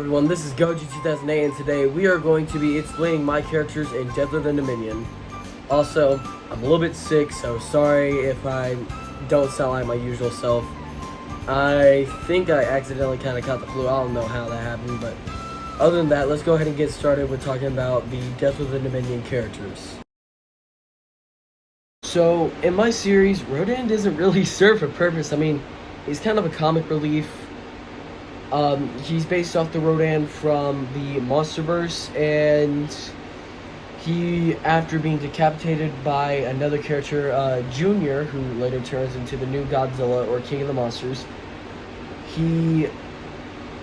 everyone, this is Goji2008 and today we are going to be explaining my characters in Deadlier Than Dominion. Also, I'm a little bit sick, so sorry if I don't sound like my usual self. I think I accidentally kind of caught the flu. I don't know how that happened, but other than that, let's go ahead and get started with talking about the Deadlier Than Dominion characters. So, in my series, Rodan doesn't really serve a purpose. I mean, he's kind of a comic relief. He's based off the Rodan from the Monsterverse, and he, after being decapitated by another character, Junior, who later turns into the new Godzilla, or King of the Monsters, he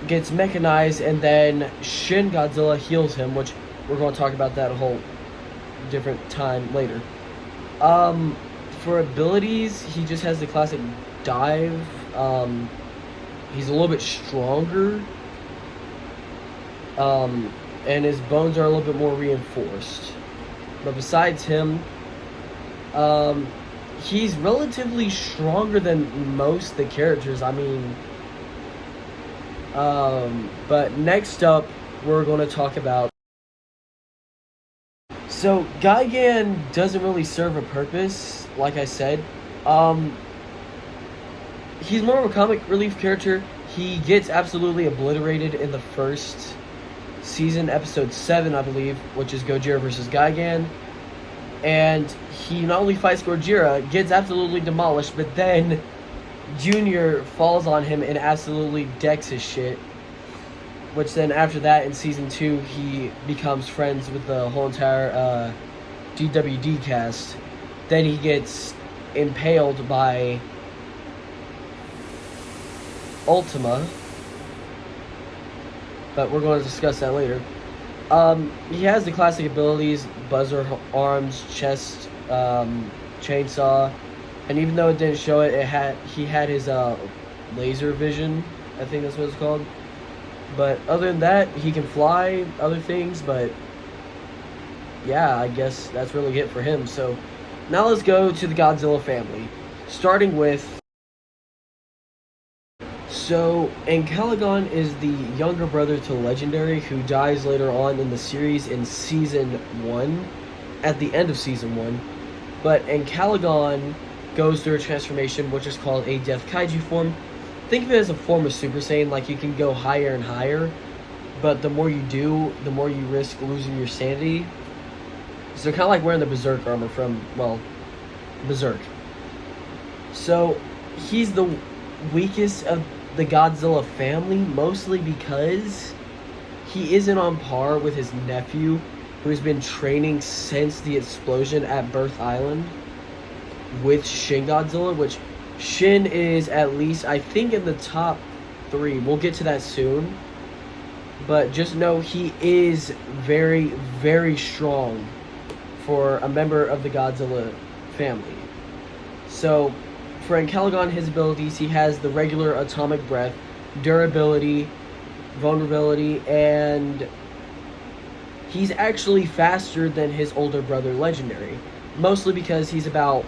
gets mechanized, and then Shin Godzilla heals him, which we're going to talk about that a whole different time later. For abilities, he just has the classic dive. He's a little bit stronger, and his bones are a little bit more reinforced. But besides him, he's relatively stronger than most of the characters. I mean, but next up, we're going to talk about... So, Gigan doesn't really serve a purpose, like I said. He's more of a comic relief character. He gets absolutely obliterated in the first season, episode 7, I believe, which is Gojira vs. Gigan. And he not only fights Gojira, gets absolutely demolished, but then Junior falls on him and absolutely decks his shit. Which then, after that, in season 2, he becomes friends with the whole entire DWD cast. Then he gets impaled by Ultima, but we're going to discuss that later. He has the classic abilities: buzzer arms, chest, chainsaw, and even though it didn't show it, he had his laser vision. I think that's what it's called. But other than that, he can fly, other things, but yeah, I guess that's really it for him. So now let's go to the Godzilla family, starting with... So, Encalagon is the younger brother to Legendary, who dies later on in the series in Season 1, at the end of Season 1. But Encalagon goes through a transformation, which is called a Death Kaiju form. Think of it as a form of Super Saiyan, like you can go higher and higher, but the more you do, the more you risk losing your sanity. So kind of like wearing the Berserk armor from, well, Berserk. So, he's the weakest of the Godzilla family, mostly because he isn't on par with his nephew, who has been training since the explosion at Birth Island with Shin Godzilla, which Shin is at least, I think, in the top 3. We'll get to that soon. But just know he is very, very strong for a member of the Godzilla family. So, for Encalagon, his abilities, he has the regular atomic breath, durability, vulnerability, and he's actually faster than his older brother, Legendary. Mostly because he's about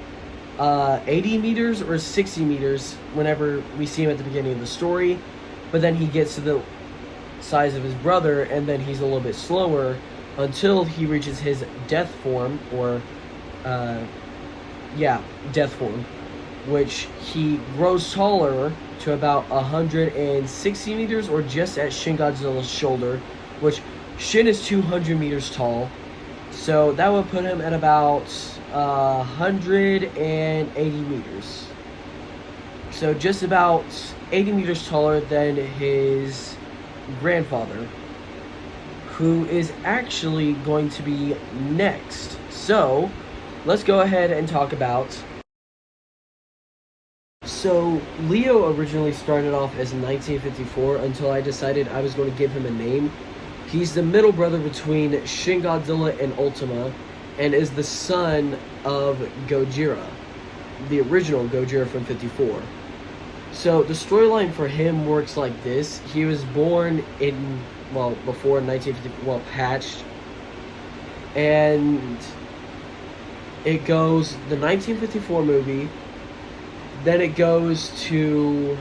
80 meters or 60 meters whenever we see him at the beginning of the story. But then he gets to the size of his brother, and then he's a little bit slower until he reaches his death form, or, death form, which he grows taller to about 160 meters, or just at Shin Godzilla's shoulder, which Shin is 200 meters tall. So that would put him at about 180 meters. So just about 80 meters taller than his grandfather, who is actually going to be next. So let's go ahead and talk about... So, Leo originally started off as 1954 until I decided I was going to give him a name. He's the middle brother between Shin Godzilla and Ultima, and is the son of Gojira, the original Gojira from 54. So, the storyline for him works like this. He was born in, well, before 1954, well, hatched, and it goes the 1954 movie. Then it goes to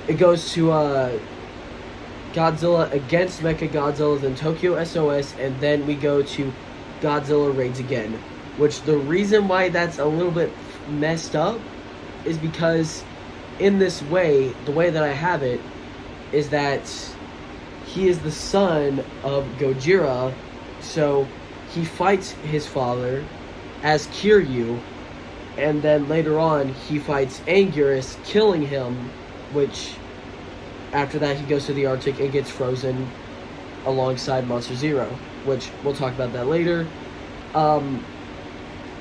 it goes to Godzilla against Mechagodzilla, then Tokyo SOS, and then we go to Godzilla Raids Again. Which the reason why that's a little bit messed up is because in this way, the way that I have it, is that he is the son of Gojira, so he fights his father as Kiryu, and then later on he fights Anguirus, killing him, which after that he goes to the Arctic and gets frozen alongside Monster Zero, which we'll talk about that later.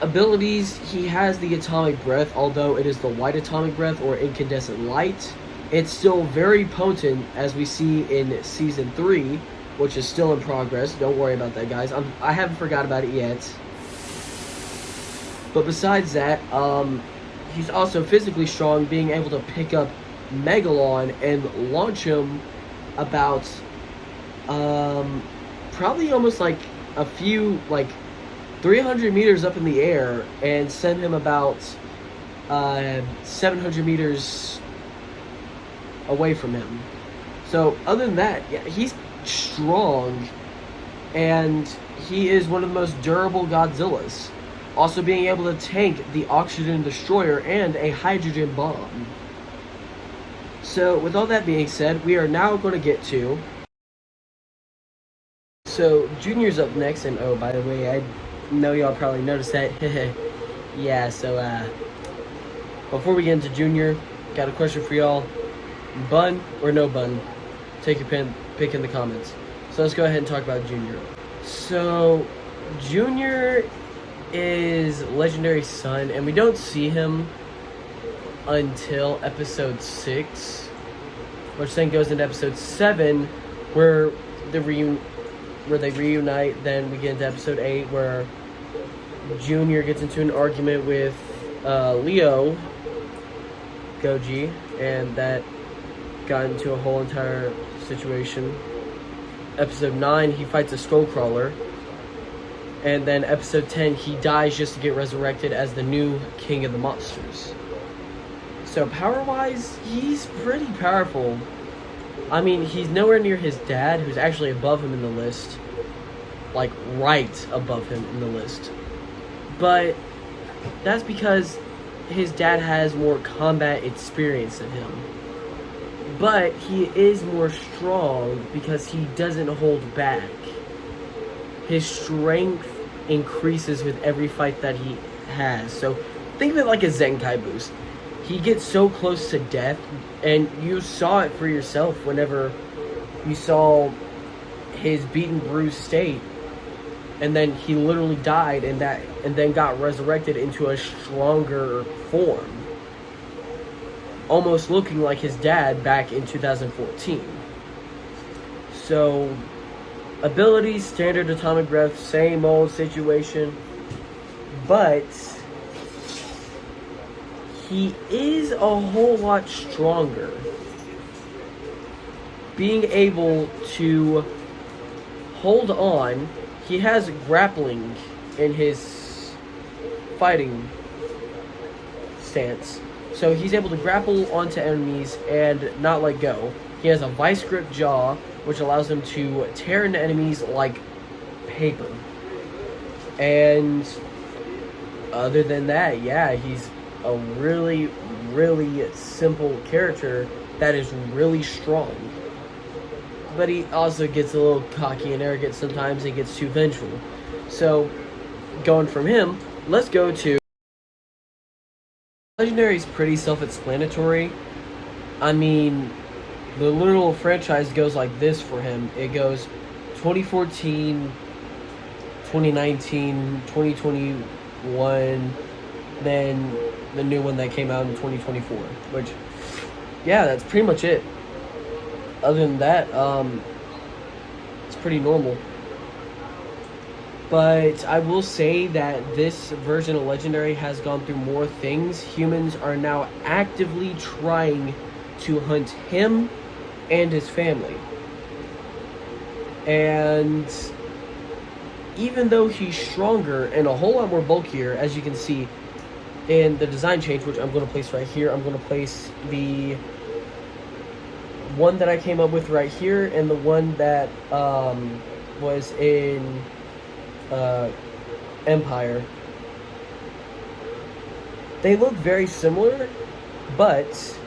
Abilities, he has the atomic breath, although it is the white atomic breath or incandescent light. It's still very potent, as we see in Season 3, which is still in progress. Don't worry about that, guys. I haven't forgot about it yet. But besides that, he's also physically strong, being able to pick up Megalon and launch him about, probably almost like a few, like 300 meters up in the air, and send him about 700 meters away from him. So other than that, yeah, he's strong, and he is one of the most durable Godzillas. Also being able to tank the oxygen destroyer and a hydrogen bomb. So with all that being said, we are now going to get to... So Junior's up next, and oh, by the way, I know y'all probably noticed that. Yeah, so before we get into Junior, got a question for y'all. Bun or no bun? Take your pick in the comments. So let's go ahead and talk about Junior. So Junior is Legendary's son, and we don't see him until episode 6, which then goes into episode 7, where they reunite. Then we get into episode 8, where Junior gets into an argument with Leo Goji, and that got into a whole entire situation. Episode 9, he fights a Skullcrawler. And then episode 10, he dies just to get resurrected as the new King of the Monsters. So power-wise, he's pretty powerful. I mean, he's nowhere near his dad, who's actually above him in the list. Like, right above him in the list. But that's because his dad has more combat experience than him. But he is more strong because he doesn't hold back. His strength increases with every fight that he has. So think of it like a Zenkai boost. He gets so close to death, and you saw it for yourself whenever you saw his beaten, bruised state, and then he literally died, and then got resurrected into a stronger form, almost looking like his dad back in 2014. So abilities, standard atomic breath, same old situation, but he is a whole lot stronger. Being able to hold on, he has grappling in his fighting stance. So he's able to grapple onto enemies and not let go. He has a vice grip jaw, which allows him to tear into enemies like paper. And other than that, yeah, he's a really, really simple character that is really strong. But he also gets a little cocky and arrogant sometimes. He gets too vengeful. So, going from him, let's go to... Legendary is pretty self-explanatory. I mean, the literal franchise goes like this for him. It goes 2014, 2019, 2021, then the new one that came out in 2024. Which, yeah, that's pretty much it. Other than that, it's pretty normal. But I will say that this version of Legendary has gone through more things. Humans are now actively trying to hunt him and his family. And even though he's stronger and a whole lot more bulkier, as you can see in the design change, which I'm going to place right here, I'm going to place the one that I came up with right here and the one that was in Empire. They look very similar, but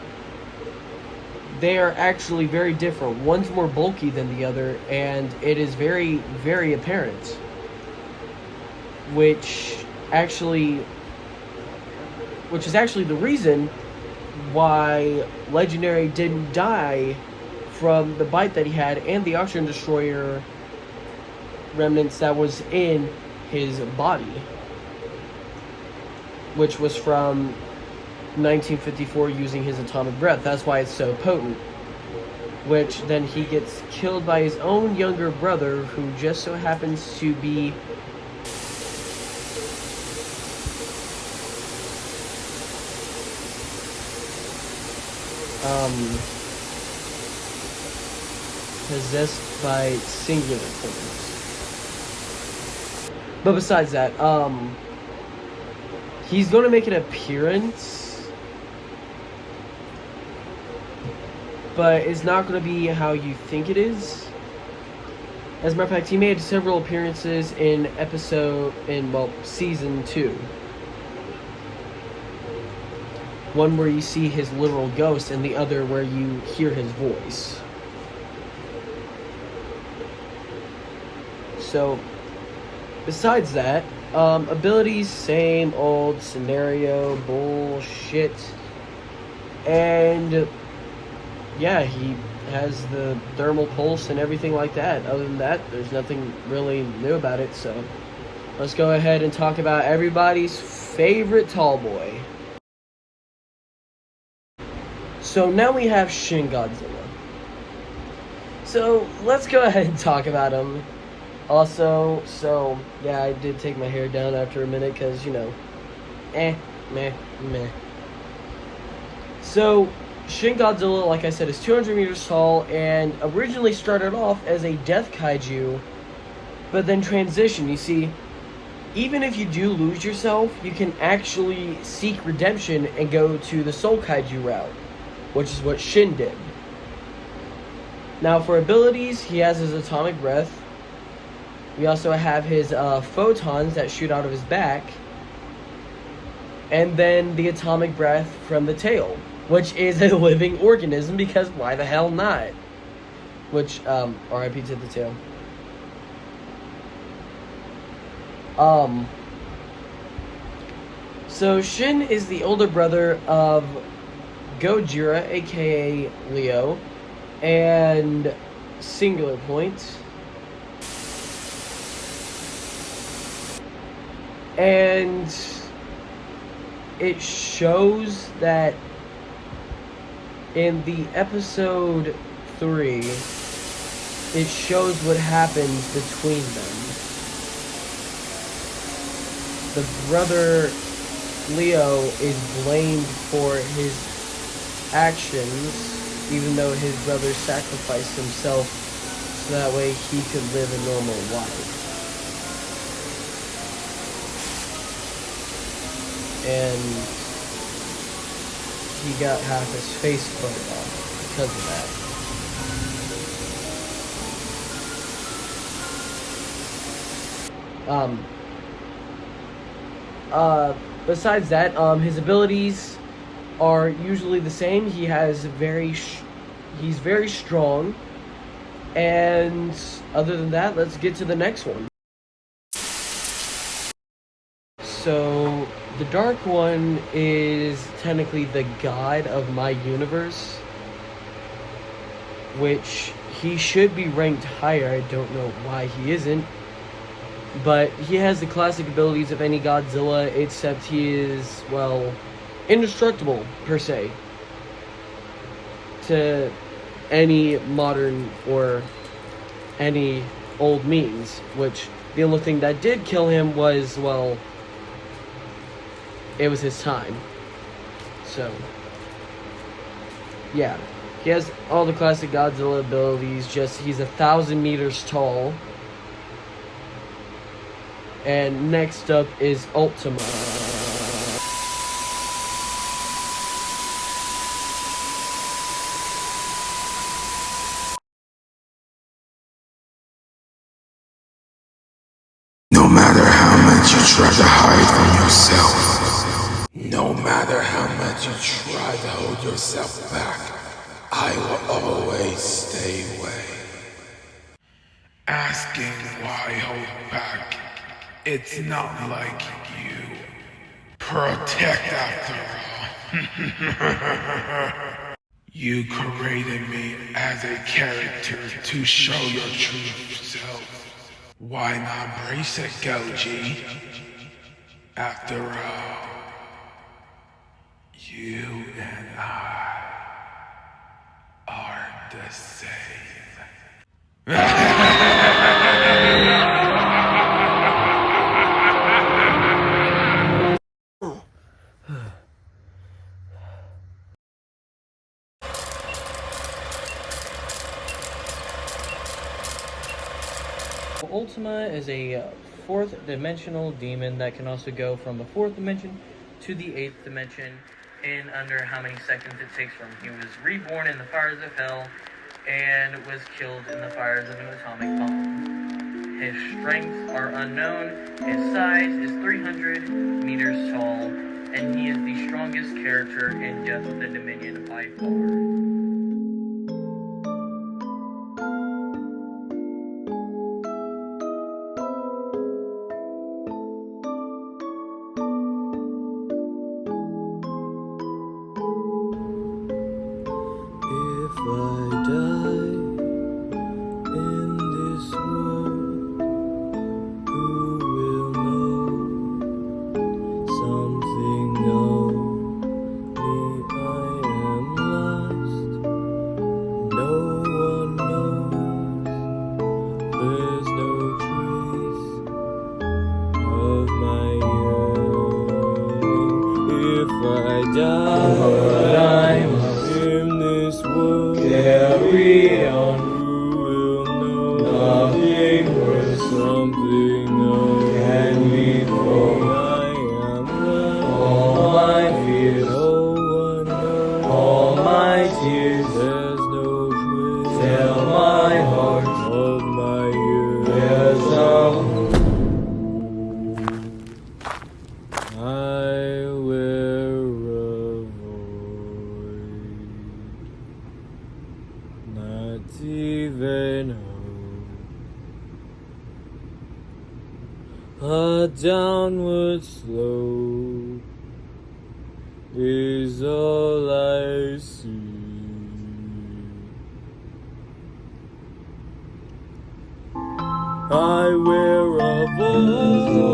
they are actually very different. One's more bulky than the other, and it is very, very apparent. Which is actually the reason why Legendary didn't die from the bite that he had and the Oxygen Destroyer remnants that was in his body, which was from 1954 using his atomic breath. That's why it's so potent. Which then he gets killed by his own younger brother, who just so happens to be possessed by singular points. But besides that, he's going to make an appearance, but it's not going to be how you think it is. As a matter of fact, he made several appearances in season 2. One where you see his literal ghost, and the other where you hear his voice. So, besides that, abilities, same old scenario, bullshit. And, yeah, he has the thermal pulse and everything like that. Other than that, there's nothing really new about it, so let's go ahead and talk about everybody's favorite tall boy. So now we have Shin Godzilla. So let's go ahead and talk about him. Also, yeah, I did take my hair down after a minute because, meh. So, Shin Godzilla, like I said, is 200 meters tall and originally started off as a death kaiju, but then transitioned. You see, even if you do lose yourself, you can actually seek redemption and go to the Soul Kaiju route, which is what Shin did. Now, for abilities, he has his atomic breath. We also have his photons that shoot out of his back. And then the atomic breath from the tail, which is a living organism, because why the hell not? Which, RIP to the tail. So Shin is the older brother of Gojira, aka Leo, and Singular Point. And it shows that in the episode 3, it shows what happens between them. The brother Leo is blamed for his actions, even though his brother sacrificed himself so that way he could live a normal life. And he got half his face burned off because of that. Besides that, his abilities are usually the same. He has he's very strong. And other than that, let's get to the next one. So, the Dark One is technically the god of my universe, which he should be ranked higher. I don't know why he isn't. But he has the classic abilities of any Godzilla, except he is, well, indestructible, per se, to any modern or any old means, which the only thing that did kill him was, well, it was his time. So, yeah. He has all the classic Godzilla abilities, just he's 1,000 meters tall. And next up is Ultima. you try to hold yourself back, I will always stay away. Asking why hold back, it's not like you. Protect after all. You created me as a character to show your true self. Why not embrace it, Goji? After all, you and I are the same. Ultima is a fourth dimensional demon that can also go from the fourth dimension to the eighth dimension in under how many seconds it takes from he was reborn in the fires of hell and was killed in the fires of an atomic bomb. His strengths are unknown, his size is 300 meters tall, and he is the strongest character in Death of the Dominion by far. If I die in this world, who will know something of me? I am lost, no one knows. There's no trace of my yearning. If I die, but I'm in this world, carry on. Who will know nothing worth something of can be for? I am lost. All my fears, no one knows. All my tears, there's no trace. Tell my heart of my years. There's some. I wear a void, not even hope. A downward slope is all I see. I wear a void.